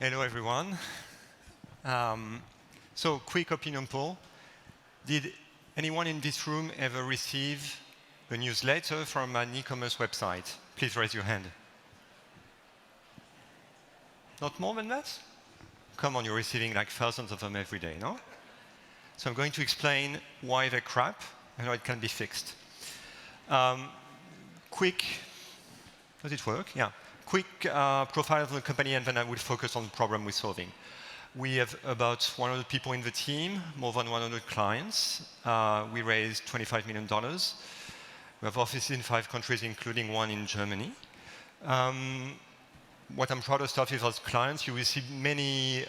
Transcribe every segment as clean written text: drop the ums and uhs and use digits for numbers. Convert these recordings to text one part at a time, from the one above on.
Hello, everyone. So, quick opinion poll. Did anyone in this room ever receive a newsletter from an e-commerce website? Please raise your hand. Not more than that? Come on, you're receiving like thousands of them every day, no? So I'm going to explain why they're crap and how it can be fixed. Quick, does it work? Yeah. Quick profile of the company, and then I will focus on the problem we're solving. We have about 100 people in the team, more than 100 clients. We raised $25 million. We have offices in 5 countries, including one in Germany. What I'm proudest of is as clients, you will see many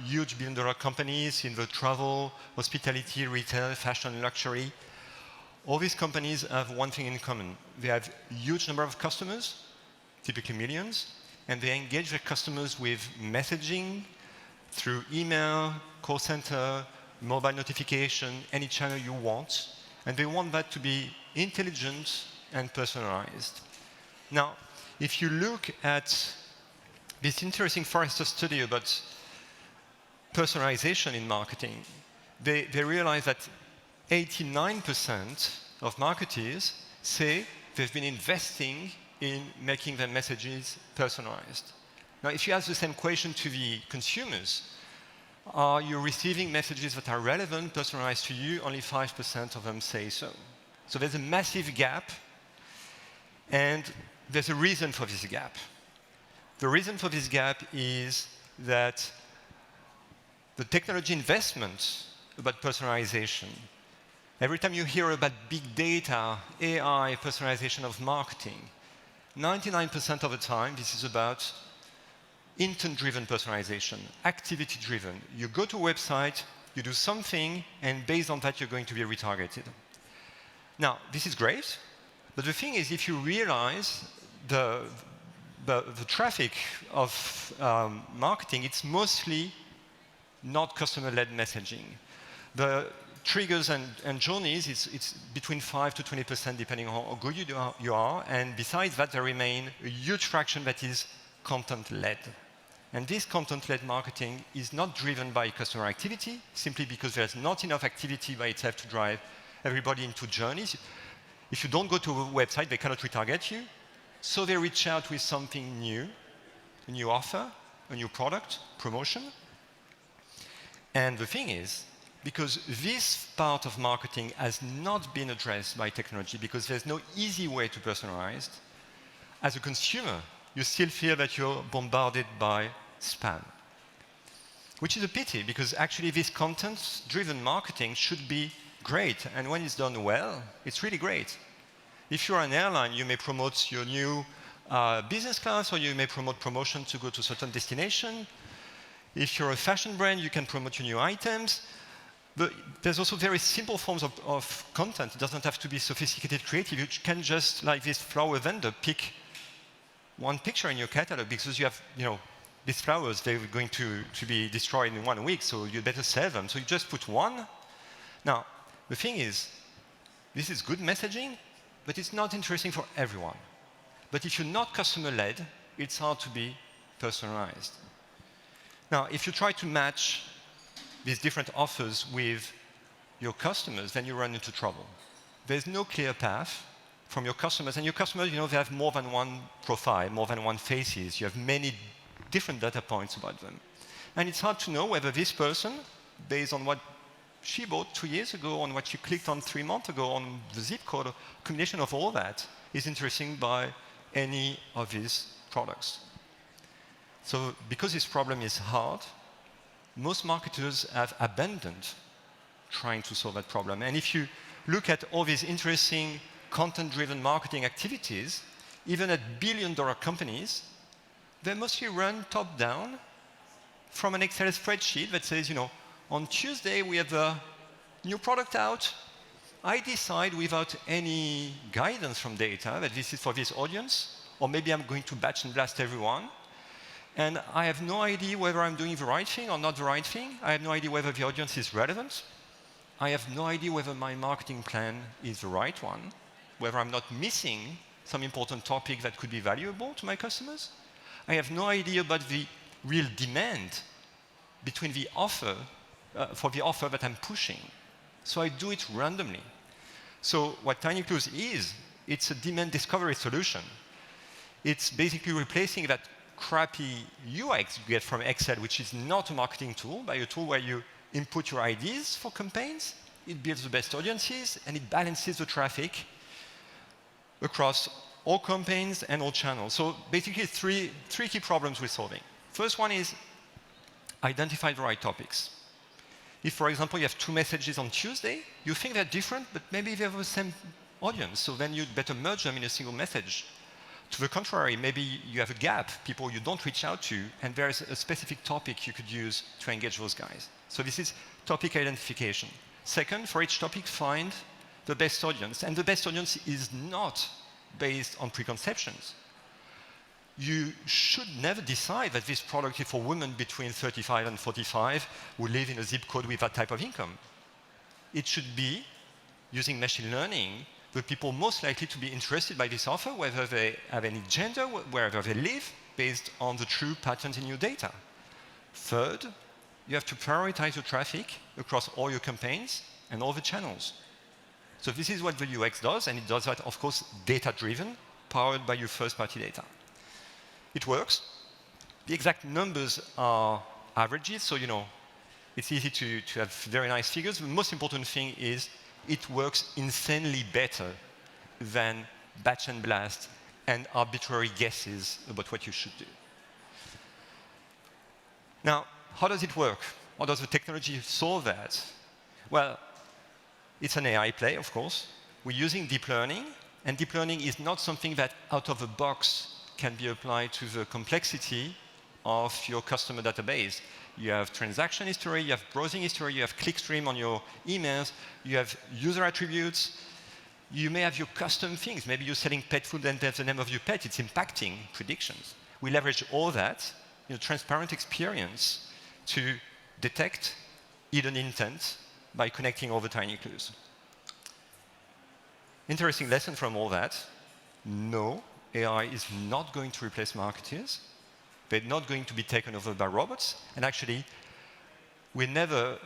huge billion-dollar companies in the travel, hospitality, retail, fashion, luxury. All these companies have one thing in common. They have a huge number of customers, typically millions, and they engage their customers with messaging through email, call center, mobile notification, any channel you want, and they want that to be intelligent and personalized. Now, if you look at this interesting Forrester study about personalization in marketing, they realize that 89% of marketers say they've been investing in making their messages personalized. Now, if you ask the same question to the consumers, are you receiving messages that are relevant, personalized to you? Only 5% of them say so. So there's a massive gap, and there's a reason for this gap. The reason for this gap is that the technology investment about personalization, every time you hear about big data, AI, personalization of marketing, 99% of the time, this is about intent-driven personalization, activity-driven. You go to a website, you do something, and based on that, you're going to be retargeted. Now, this is great, but the thing is, if you realize the traffic of marketing, it's mostly not customer-led messaging. The triggers and journeys, it's between 5 to 20%, depending on how good you are. And besides that, there remain a huge fraction that is content-led. And this content-led marketing is not driven by customer activity, simply because there's not enough activity by itself to drive everybody into journeys. If you don't go to a website, they cannot retarget you. So they reach out with something new, a new offer, a new product, promotion. And the thing is, because this part of marketing has not been addressed by technology, because there's no easy way to personalize, as a consumer, you still feel that you're bombarded by spam. Which is a pity, because actually this content-driven marketing should be great, and when it's done well, it's really great. If you're an airline, you may promote your new business class, or you may promote promotion to go to a certain destination. If you're a fashion brand, you can promote your new items. But there's also very simple forms of content. It doesn't have to be sophisticated creative. You can just, like this flower vendor, pick one picture in your catalog, because you have, these flowers, they're going to be destroyed in 1 week, so you better sell them. So you just put one. Now, the thing is, this is good messaging, but it's not interesting for everyone. But if you're not customer-led, it's hard to be personalized. Now, if you try to match these different offers with your customers, then you run into trouble. There's no clear path from your customers. And your customers, they have more than one profile, more than one faces. You have many different data points about them. And it's hard to know whether this person, based on what she bought 2 years ago, on what she clicked on 3 months ago, on the zip code, a combination of all that, is interesting by any of these products. So because this problem is hard, most marketers have abandoned trying to solve that problem. And if you look at all these interesting content-driven marketing activities, even at billion-dollar companies, they mostly run top-down from an Excel spreadsheet that says, on Tuesday we have a new product out. I decide without any guidance from data that this is for this audience, or maybe I'm going to batch and blast everyone. And I have no idea whether I'm doing the right thing or not the right thing. I have no idea whether the audience is relevant. I have no idea whether my marketing plan is the right one, whether I'm not missing some important topic that could be valuable to my customers. I have no idea about the real demand between the offer, for the offer that I'm pushing. So I do it randomly. So what Tinyclues is, it's a demand discovery solution. It's basically replacing that crappy UX you get from Excel, which is not a marketing tool, by a tool where you input your ideas for campaigns, it builds the best audiences, and it balances the traffic across all campaigns and all channels. So basically, three key problems we're solving. First one is identify the right topics. If, for example, you have 2 messages on Tuesday, you think they're different, but maybe they have the same audience, so then you'd better merge them in a single message. To the contrary, maybe you have a gap, people you don't reach out to, and there's a specific topic you could use to engage those guys. So this is topic identification. Second, for each topic, find the best audience. And the best audience is not based on preconceptions. You should never decide that this product is for women between 35 and 45 who live in a zip code with that type of income. It should be, using machine learning, the people most likely to be interested by this offer, whether they have any gender, wherever they live, based on the true patterns in your data. Third, you have to prioritize your traffic across all your campaigns and all the channels. So this is what the UX does, and it does that, of course, data-driven, powered by your first-party data. It works. The exact numbers are averages, so it's easy to have very nice figures. The most important thing is it works insanely better than batch and blast and arbitrary guesses about what you should do. Now, how does it work? How does the technology solve that? Well, it's an AI play, of course. We're using deep learning, and deep learning is not something that out of the box can be applied to the complexity of your customer database. You have transaction history, you have browsing history, you have clickstream on your emails, you have user attributes, you may have your custom things. Maybe you're selling pet food and there's the name of your pet, it's impacting predictions. We leverage all that in a transparent experience to detect hidden intent by connecting all the tiny clues. Interesting lesson from all that: no, AI is not going to replace marketers. They're not going to be taken over by robots. And actually, we're never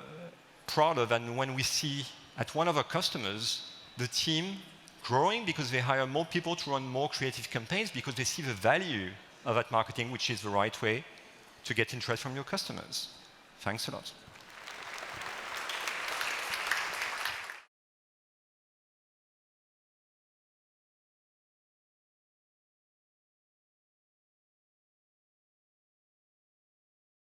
prouder than when we see at one of our customers the team growing because they hire more people to run more creative campaigns because they see the value of that marketing, which is the right way to get interest from your customers. Thanks a lot.